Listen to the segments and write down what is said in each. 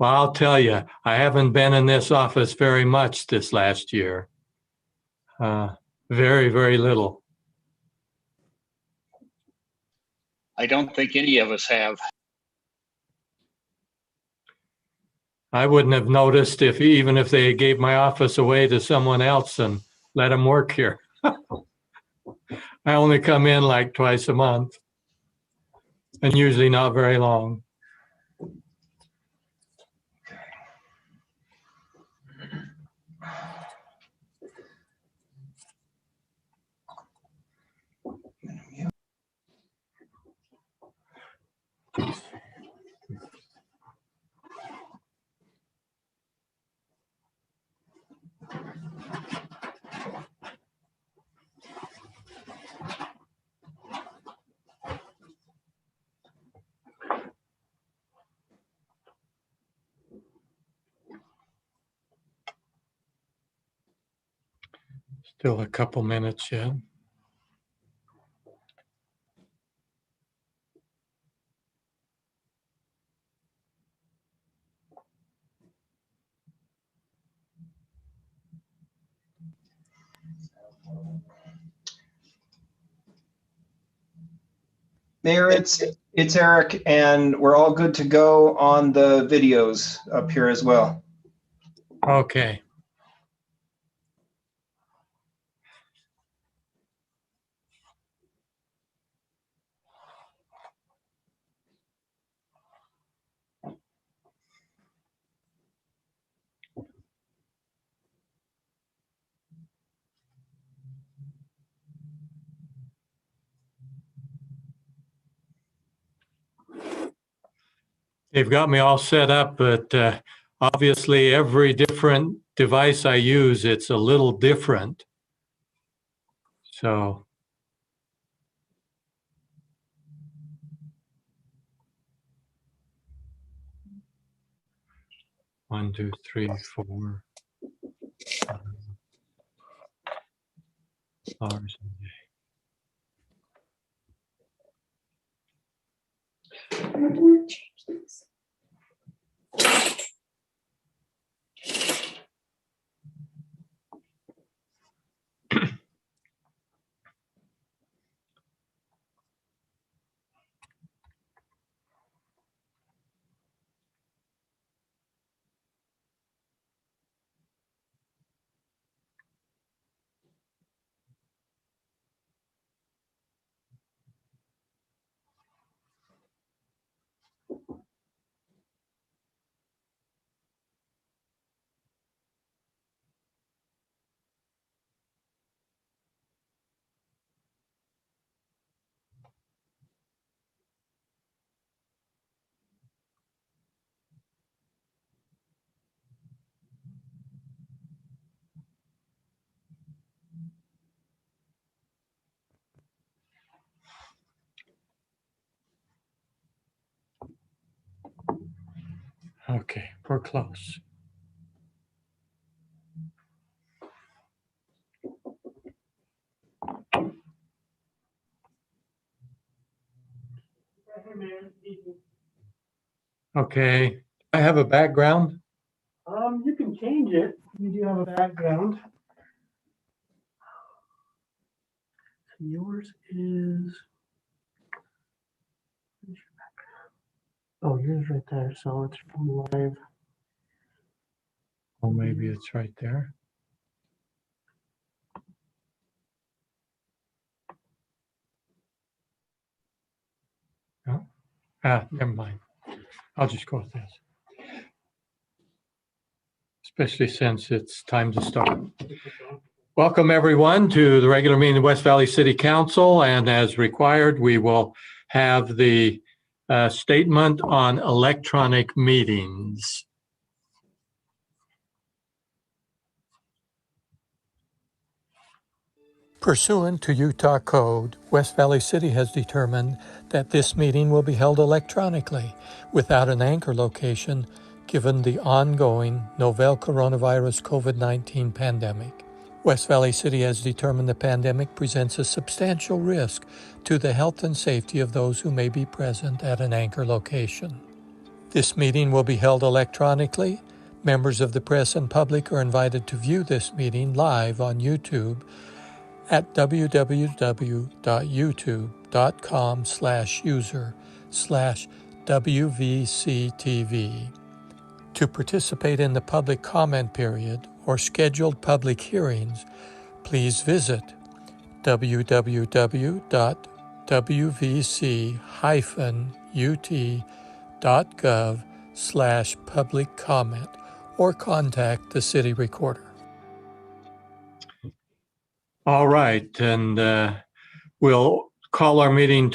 Well, I'll tell you, I haven't been in this office very much this last year. Very, very little. I don't think any of us have. I wouldn't have noticed even if they gave my office away to someone else and let them work here. I only come in like twice a month and usually not very long. Still a couple minutes yet. Mayor, it's Eric, and we're all good to go on the videos up here as well. Okay. They've got me all set up, but obviously every different device I use, it's a little different. So. One, two, three, 4. Hours a day. Okay, we're close. Okay, I have a background. You can change it. You do have a background. Yours is. Oh, yours right there. So it's from live. Oh, maybe it's right there. No? Never mind. I'll just go with this. Especially since it's time to start. Welcome everyone to the regular meeting of West Valley City Council, and as required, we will have the statement on electronic meetings. Pursuant to Utah Code, West Valley City has determined that this meeting will be held electronically without an anchor location given the ongoing novel coronavirus COVID-19 pandemic. West Valley City has determined the pandemic presents a substantial risk to the health and safety of those who may be present at an anchor location. This meeting will be held electronically. Members of the press and public are invited to view this meeting live on YouTube at www.youtube.com/user/WVCTV. To participate in the public comment period or scheduled public hearings, please visit www.wvc-ut.gov/public comment or contact the city recorder. All right, and we'll call our meeting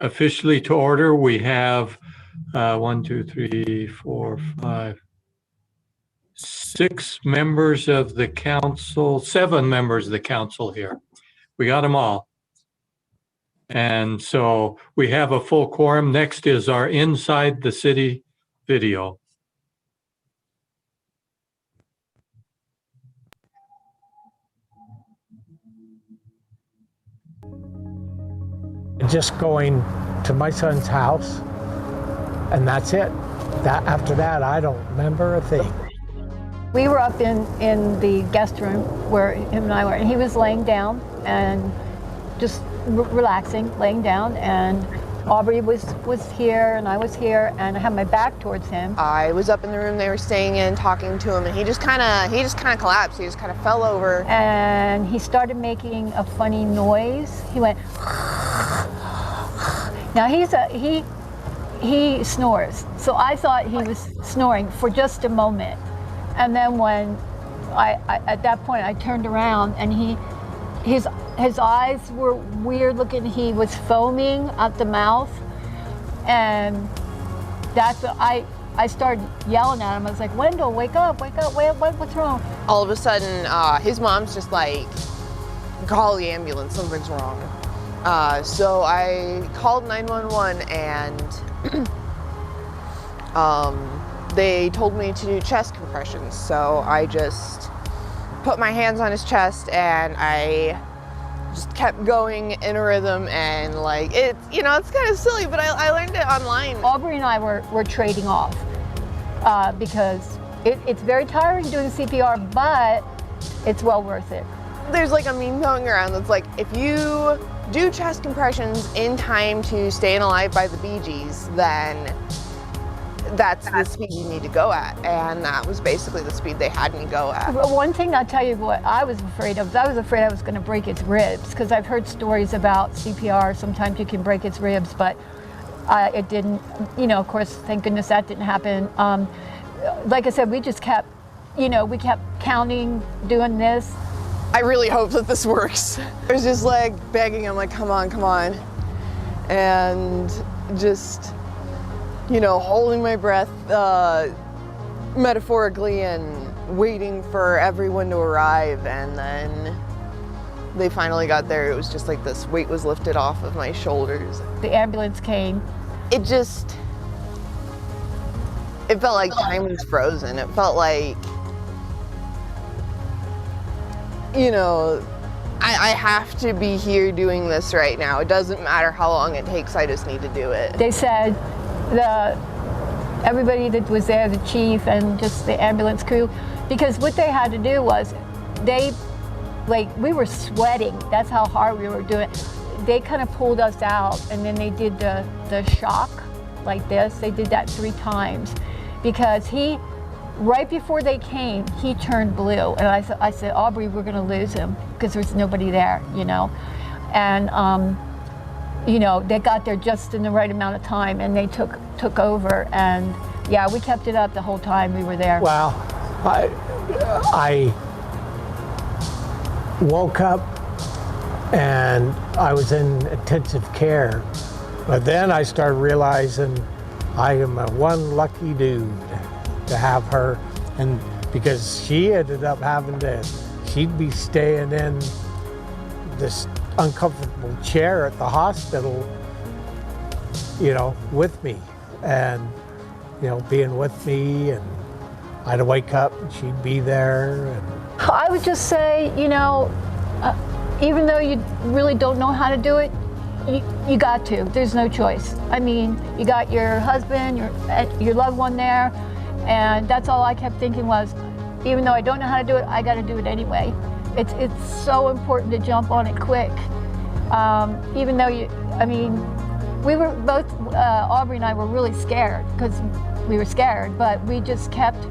officially to order. We have 6 members of the council, 7 members of the council here. We got them all. And so we have a full quorum. Next is our Inside the City video. Just going to my son's house, and that's it. After that, I don't remember a thing. We were up in the guest room where him and I were, and he was laying down and just relaxing, laying down, and Aubrey was here, and I was here, and I had my back towards him. I was up in the room they were staying in, talking to him, and he just kind of collapsed. He just kind of fell over. And he started making a funny noise. He went, now he snores, so I thought he was snoring for just a moment. And then when I at that point I turned around, and his eyes were weird looking. He was foaming at the mouth, and that's what I started yelling at him. I was like, Wendell, wake up, what's wrong? All of a sudden, his mom's just like, call the ambulance, something's wrong. So I called 911, and they told me to do chest compressions. So I just put my hands on his chest, and I just kept going in a rhythm, and like, it's kind of silly, but I learned it online. Aubrey and I were trading off because it's very tiring doing CPR, but it's well worth it. There's like a meme going around that's like, if you do chest compressions in time to Staying Alive by the Bee Gees, then that's the speed you need to go at, and that was basically the speed they had me go at. One thing I'll tell you what I was afraid of, I was afraid I was going to break its ribs, because I've heard stories about CPR, sometimes you can break its ribs, but it didn't, of course, thank goodness that didn't happen. Like I said, we just kept, we kept counting, doing this. I really hope that this works. I was just like begging him, like, come on, and just, holding my breath metaphorically and waiting for everyone to arrive. And then they finally got there. It was just like this weight was lifted off of my shoulders. The ambulance came. It felt like time was frozen. It felt like, I have to be here doing this right now. It doesn't matter how long it takes, I just need to do it. They said everybody that was there, the chief and just the ambulance crew, because what they had to do was we were sweating. That's how hard we were doing. They kind of pulled us out, and then they did the shock like this. They did that 3 times because right before they came, he turned blue. And I said, Aubrey, we're going to lose him because there's nobody there, And, they got there just in the right amount of time, and they took over. And yeah, we kept it up the whole time we were there. Well, I woke up and I was in intensive care. But then I started realizing I am a one lucky dude to have her, and because she ended up she'd be staying in this uncomfortable chair at the hospital, with me, and being with me, and I'd wake up and she'd be there. And I would just say, even though you really don't know how to do it, you got to. There's no choice. I mean, you got your husband, your loved one there, and that's all I kept thinking was, even though I don't know how to do it, I got to do it anyway. It's so important to jump on it quick. Even though we were both, Aubrey and I were really scared because we were scared, but we just kept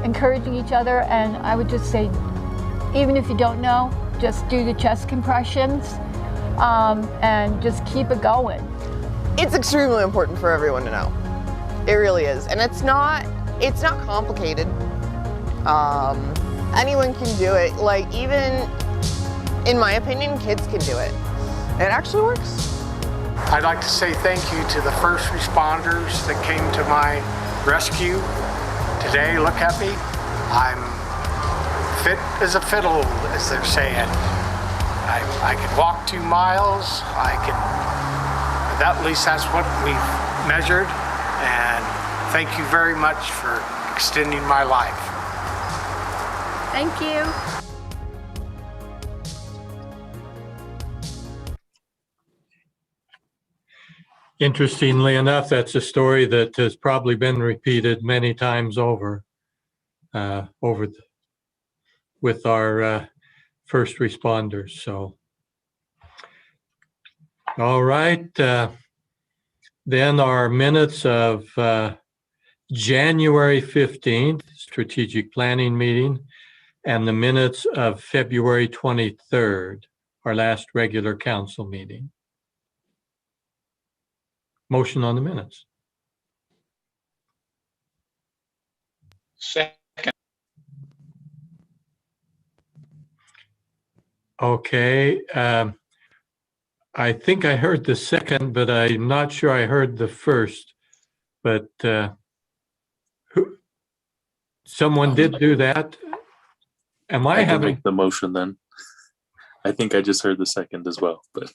encouraging each other. And I would just say, even if you don't know, just do the chest compressions and just keep it going. It's extremely important for everyone to know. It really is. And it's not complicated. Anyone can do it. Like, even, in my opinion, kids can do it. It actually works. I'd like to say thank you to the first responders that came to my rescue today. Look at me. I'm fit as a fiddle, as they're saying. I can walk 2 miles. At least that's what we've measured. And thank you very much for extending my life. Thank you. Interestingly enough, that's a story that has probably been repeated many times over, with our first responders. So, all right. Then our minutes of January 15th, strategic planning meeting, and the minutes of February 23rd, our last regular council meeting. Motion on the minutes. Second. Okay. I think I heard the second, but I'm not sure I heard the first. But someone did do that. Am I I can having? make the motion then. I think I just heard the second as well, but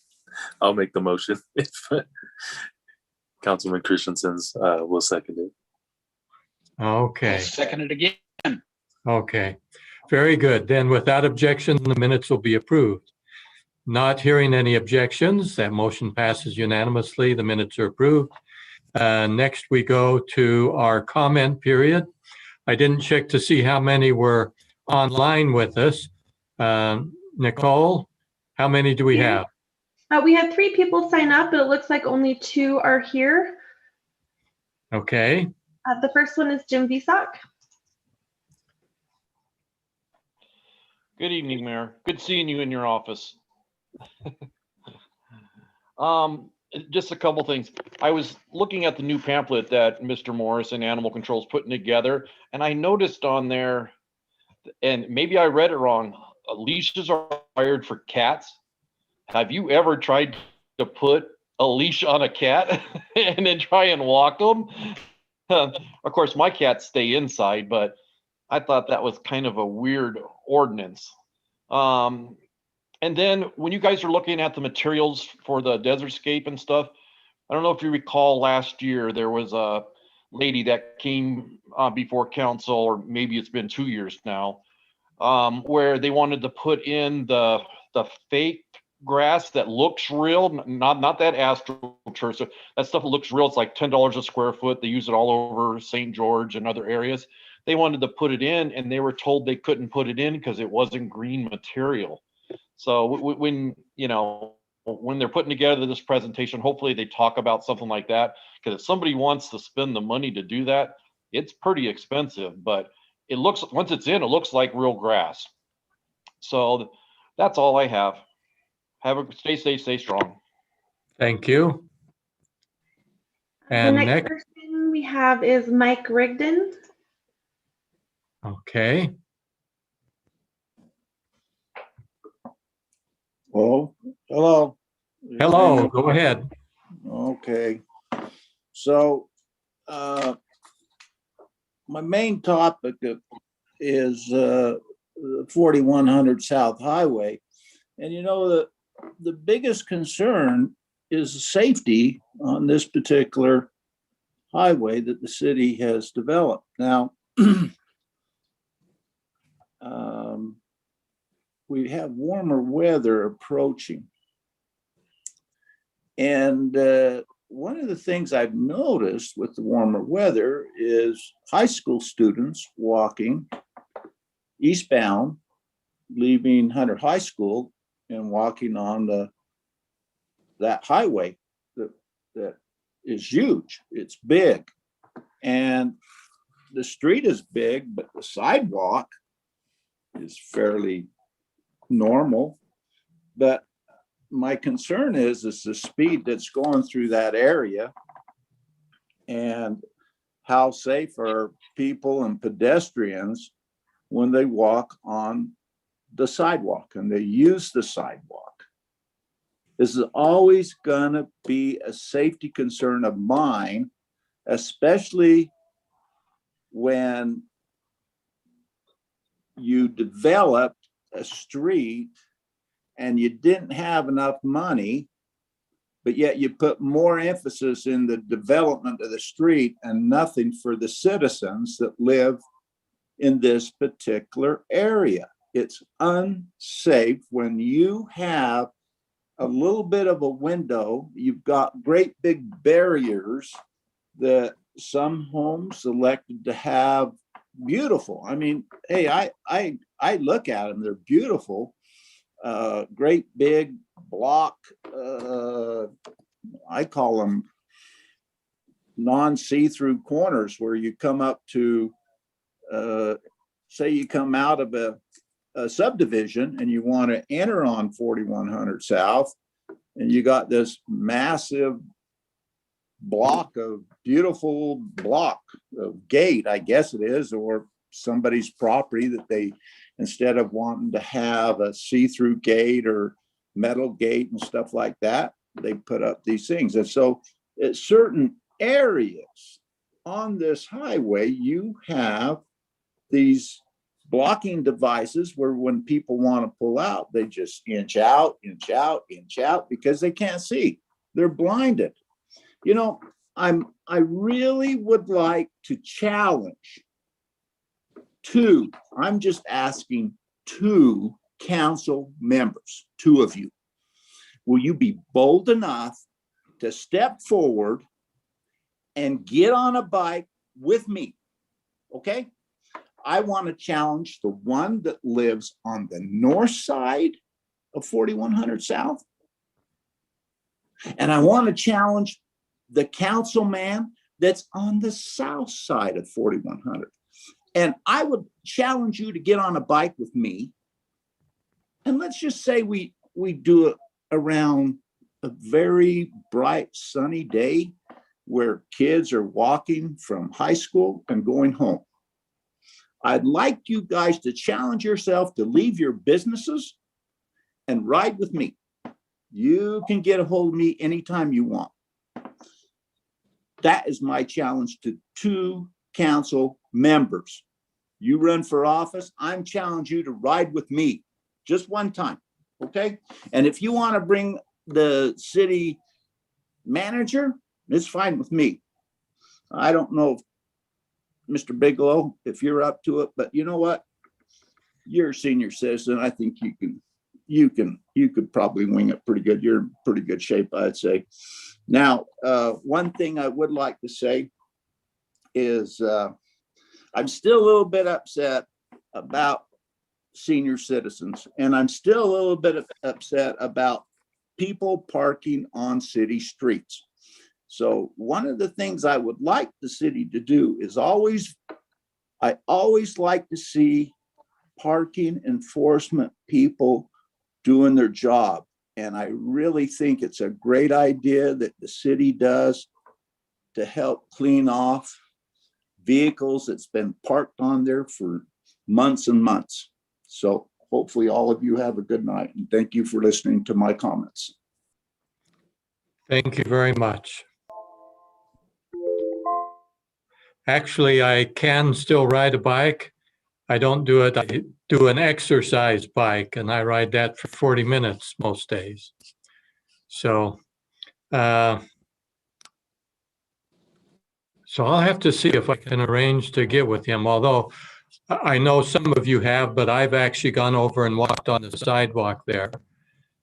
I'll make the motion if Councilman Christensen's will second it. Okay. Second it again. Okay. Very good. Then without objection, the minutes will be approved. Not hearing any objections, that motion passes unanimously. The minutes are approved. Next, we go to our comment period. I didn't check to see how many were online with us. Nicole, how many do we have? We had 3 people sign up, but it looks like only 2 are here. Okay. The first one is Jim Visak. Good evening, Mayor. Good seeing you in your office. Just a couple things. I was looking at the new pamphlet that Mr. Morris and Animal Control is putting together, and I noticed on there, and maybe I read it wrong, leashes are required for cats. Have you ever tried to put a leash on a cat and then try and walk them? Of course, my cats stay inside, but I thought that was kind of a weird ordinance. And then when you guys are looking at the materials for the Desertscape and stuff, I don't know if you recall last year, there was a lady that came before council, or maybe it's been 2 years now, where they wanted to put in the fake grass that looks real, not that AstroTurf. That stuff looks real. It's like $10 a square foot. They use it all over St. George and other areas. They wanted to put it in, and they were told they couldn't put it in because it wasn't green material. So when they're putting together this presentation, hopefully they talk about something like that, because if somebody wants to spend the money to do that, it's pretty expensive, but it looks, once it's in, it looks like real grass. So that's all I have. Stay strong. Thank you. The And next next, person we have is Mike Rigdon. okay. Hello. Hello. Hello, go ahead. Okay. So my main topic is 4100 South Highway. And you know, the biggest concern is safety on this particular highway that the city has developed. Now, we have warmer weather approaching. And one of the things I've noticed with the warmer weather is high school students walking eastbound, leaving Hunter High School and walking on that highway that is huge. It's big. And the street is big, but the sidewalk is fairly normal. But my concern is the speed that's going through that area and how safe are people and pedestrians when they walk on the sidewalk and they use the sidewalk. This is always going to be a safety concern of mine, especially when you develop a street and you didn't have enough money, but yet you put more emphasis in the development of the street and nothing for the citizens that live in this particular area. It's unsafe when you have a little bit of a window. You've got great big barriers that some homes elected to have beautiful. I mean, hey, I look at them, they're beautiful. Great big block, I call them non-see-through corners where you come up to, say you come out of a subdivision and you want to enter on 4100 South, and you got this massive block of beautiful block of gate, I guess it is, or somebody's property that they, instead of wanting to have a see-through gate or metal gate and stuff like that, they put up these things. And so at certain areas on this highway, you have these blocking devices where when people want to pull out, they just inch out because they can't see. They're blinded. You know, I really would like to challenge I'm just asking 2 council members, 2 of you. Will you be bold enough to step forward and get on a bike with me? Okay? I want to challenge the one that lives on the north side of 4100 South. And I want to challenge the councilman that's on the south side of 4100. And I would challenge you to get on a bike with me. And let's just say we do it around a very bright, sunny day where kids are walking from high school and going home. I'd like you guys to challenge yourself to leave your businesses and ride with me. You can get a hold of me anytime you want. That is my challenge to 2 council members. You run for office, I'm challenging you to ride with me just one time, okay? And if you want to bring the city manager, it's fine with me. I don't know if Mr. Bigelow, if you're up to it, but you know what? You're a senior citizen. I think you could probably wing it pretty good. You're in pretty good shape, I'd say. Now, one thing I would like to say is I'm still a little bit upset about senior citizens, and I'm still a little bit upset about people parking on city streets. So one of the things I would like the city to do is I always like to see parking enforcement people doing their job. And I really think it's a great idea that the city does to help clean off vehicles that's been parked on there for months and months. So hopefully all of you have a good night, and thank you for listening to my comments. Thank you very much. Actually, I can still ride a bike. I don't do it. I do an exercise bike, and I ride that for 40 minutes most days. So, so I'll have to see if I can arrange to get with him, although I know some of you have, but I've actually gone over and walked on the sidewalk there.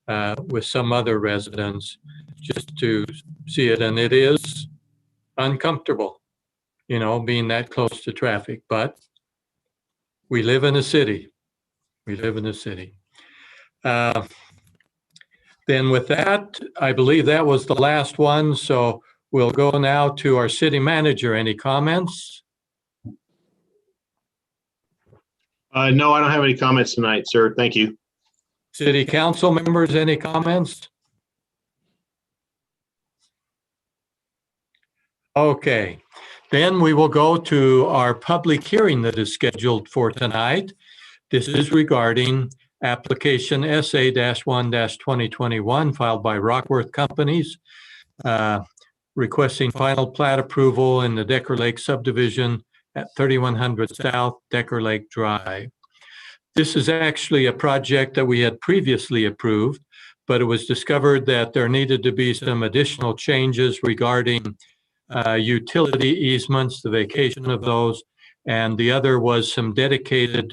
with some other residents just to see it. And it is uncomfortable, you know, being that close to traffic, but we live in a city. We live in a city. Then with that, I believe that was the last one. So we'll go now to our city manager. Any comments? No, I don't have any comments tonight, sir. Thank you. City council members, any comments? Okay, then we will go to our public hearing that is scheduled for tonight. This is regarding application SA-1-2021 filed by Rockworth Companies, requesting final plat approval in the Decker Lake subdivision at 3100 South Decker Lake Drive. This is actually a project that we had previously approved, but it was discovered that there needed to be some additional changes regarding utility easements, the vacation of those, and the other was some dedication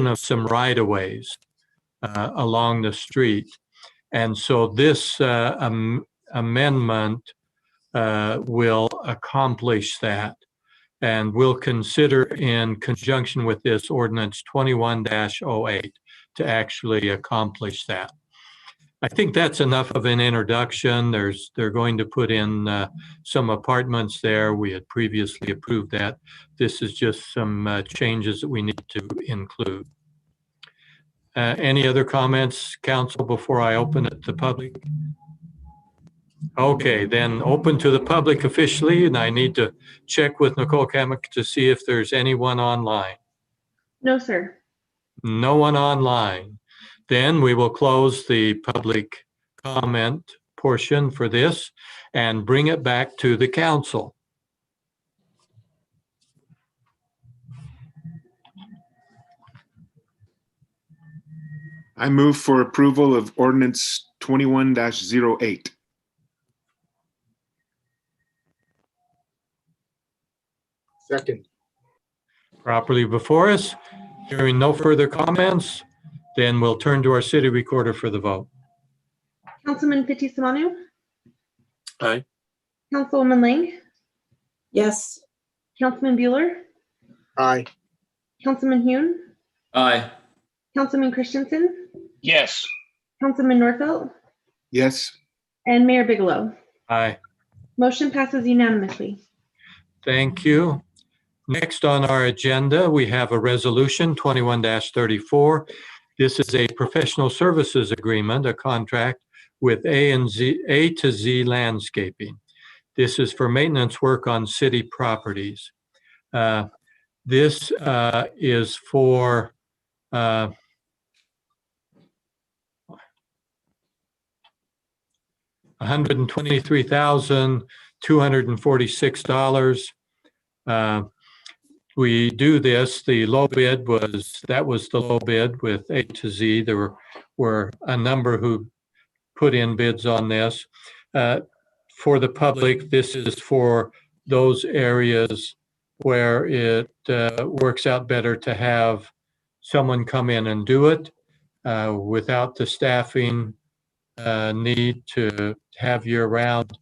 of some right-of-ways along the street. And so this amendment will accomplish that. And we'll consider in conjunction with this ordinance 21-08 to actually accomplish that. I think that's enough of an introduction. They're going to put in some apartments there. We had previously approved that. This is just some changes that we need to include. Any other comments, council, before I open it to public? Okay, then open to the public officially, and I need to check with Nicole Kamek to see if there's anyone online. No, sir. No one online. Then we will close the public comment portion for this and bring it back to the council. I move for approval of ordinance 21-08. Second. Properly before us, hearing no further comments, then we'll turn to our city recorder for the vote. Councilman Fitzie-Umanu. Aye. Councilwoman Lang. Yes. Councilman Bueller. Aye. Councilman Hune. Aye. Councilman Christensen. Yes. Councilman Norfelt. Yes. And Mayor Bigelow. Aye. Motion passes unanimously. Thank you. Next on our agenda, we have a resolution 21-34. This is a professional services agreement, a contract with A to Z Landscaping. This is for maintenance work on city properties. This is for $123,246. We do this, the low bid was the low bid with A to Z. There were a number who put in bids on this. For the public, this is for those areas where it works out better to have someone come in and do it without the staffing need to have year-round.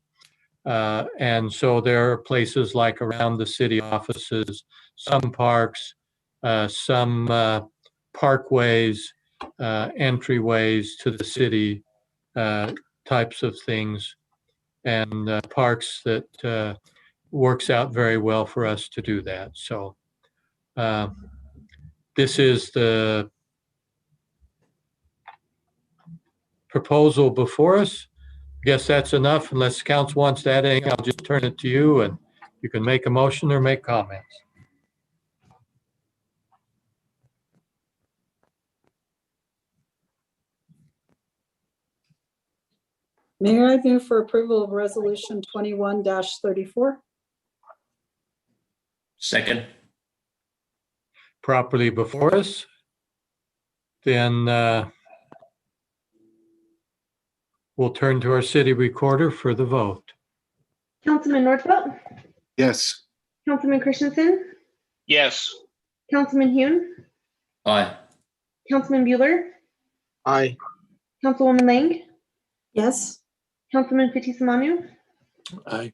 And so there are places like around the city offices, some parks, some parkways, entryways to the city types of things, and parks that works out very well for us to do that. So this is the proposal before us. I guess that's enough. Unless council wants to add anything, I'll just turn it to you and you can make a motion or make comments. Mayor, I move for approval of resolution 21-34. Second. Properly before us, then we'll turn to our city recorder for the vote. Councilman Norfelt. Yes. Councilman Christensen. Yes. Councilman Hune. Aye. Councilman Bueller. Aye. Councilwoman Lang, Yes. Councilman Fitzie Umanu, Aye.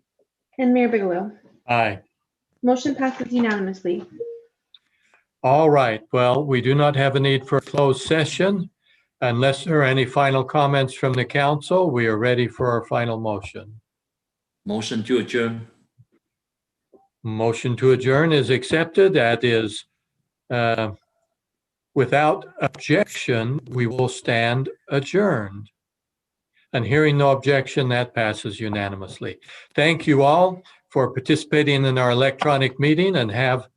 and Mayor Bigelow. Aye. Motion passes unanimously. All right. Well, we do not have a need for a closed session. Unless there are any final comments from the council, we are ready for our final motion. Motion to adjourn. Motion to adjourn is accepted. That is, without objection, we will stand adjourned. And hearing no objection, that passes unanimously. Thank you all for participating in our electronic meeting, and have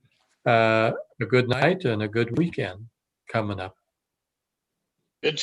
a good night and a good weekend coming up. Good